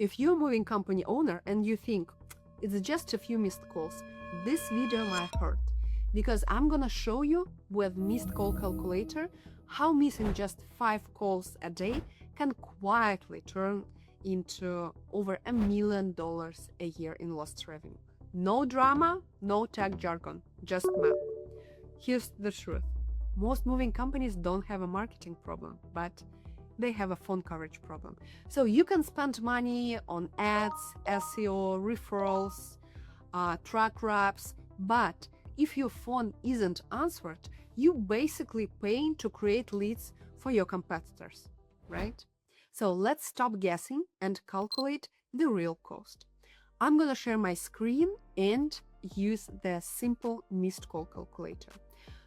If you're a moving company owner and you think it's just a few missed calls, this video might hurt, because I'm gonna show you with missed call calculator how missing just 5 calls a day can quietly turn into over $1 million a year in lost revenue. No drama, no tech jargon, just math. Here's the truth. Most moving companies don't have a marketing problem, but they have a phone coverage problem. So you can spend money on ads, SEO, referrals, track wraps, but if your phone isn't answered, you basically paying to create leads for your competitors, right? So let's stop guessing and calculate the real cost. I'm gonna share my screen and use the simple missed call calculator.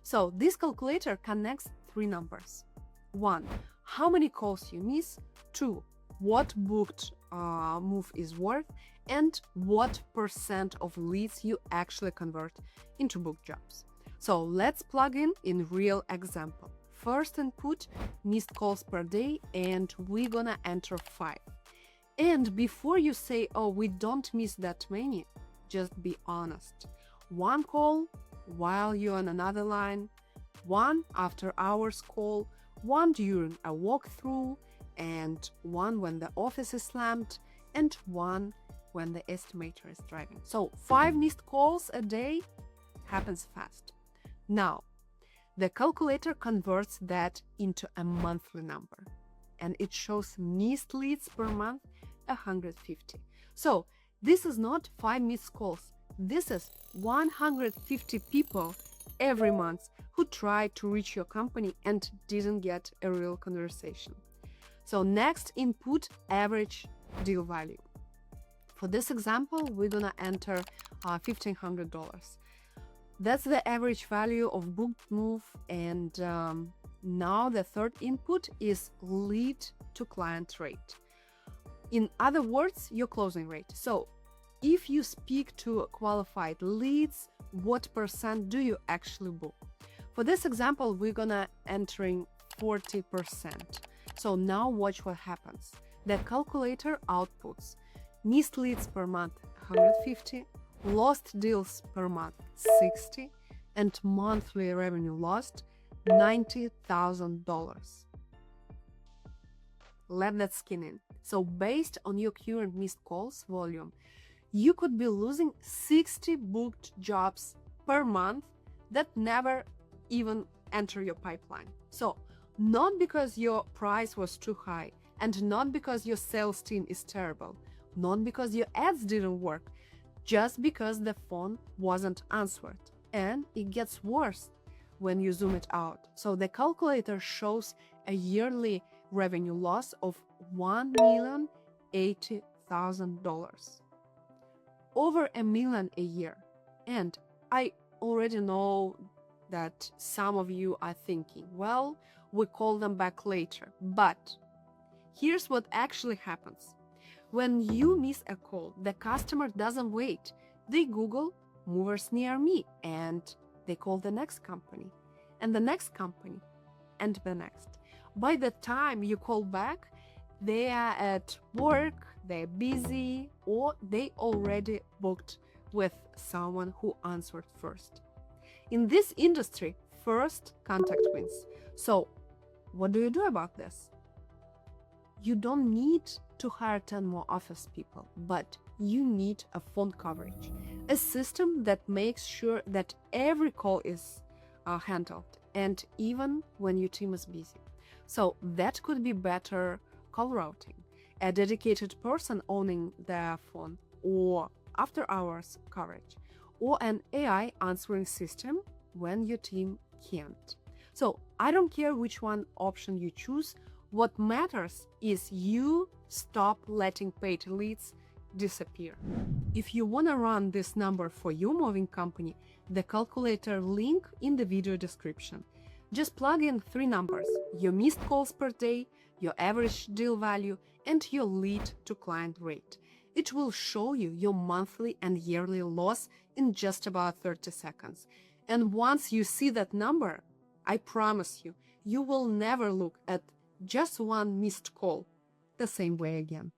So this calculator connects 3 numbers. 1, how many calls you miss. 2, what booked move is worth, and what % of leads you actually convert into booked jobs. So let's plug in real example. First input, missed calls per day, and we're gonna enter 5. And before you say, oh, we don't miss that many, just be honest. 1 call while you're on another line, 1 after hours call, 1 during a walkthrough, and 1 when the office is slammed, and 1 when the estimator is driving. So 5 missed calls a day happens fast. Now, the calculator converts that into a monthly number, and it shows missed leads per month 150. So this is not 5 missed calls. This is 150 people every month who tried to reach your company and didn't get a real conversation. So next input, average deal value. For this example, we're gonna enter $1,500. That's the average value of booked move, and now the third input is lead to client rate. In other words, your closing rate. So if you speak to qualified leads, what % do you actually book? For this example, we're gonna entering 40%. So now watch what happens. The calculator outputs missed leads per month 150, lost deals per month 60, and monthly revenue lost $90,000. Let that skin in. So based on your current missed calls volume, you could be losing 60 booked jobs per month that never even enter your pipeline. So not because your price was too high, and not because your sales team is terrible, not because your ads didn't work, just because the phone wasn't answered. And it gets worse when you zoom it out. So the calculator shows a yearly revenue loss of $1,080,000. Over $1 million a year. And I already know that some of you are thinking, well, we call them back later. But here's what actually happens. When you miss a call, the customer doesn't wait. They Google movers near me, and they call the next company, and the next company, and the next. By the time you call back, they are at work, they're busy, or they already booked with someone who answered first. In this industry, first contact wins. So what do you do about this? You don't need to hire 10 more office people, but you need a phone coverage, a system that makes sure that every call is handled, and even when your team is busy. So that could be better call routing, a dedicated person owning the phone, or after hours coverage, or an AI answering system when your team can't. So I don't care which one option you choose. What matters is you stop letting paid leads disappear. If you want to run this number for your moving company, the calculator link in the video description. Just plug in 3 numbers: your missed calls per day, your average deal value, and your lead to client rate. It will show you your monthly and yearly loss in just about 30 seconds. And once you see that number, I promise you, you will never look at just one missed call the same way again.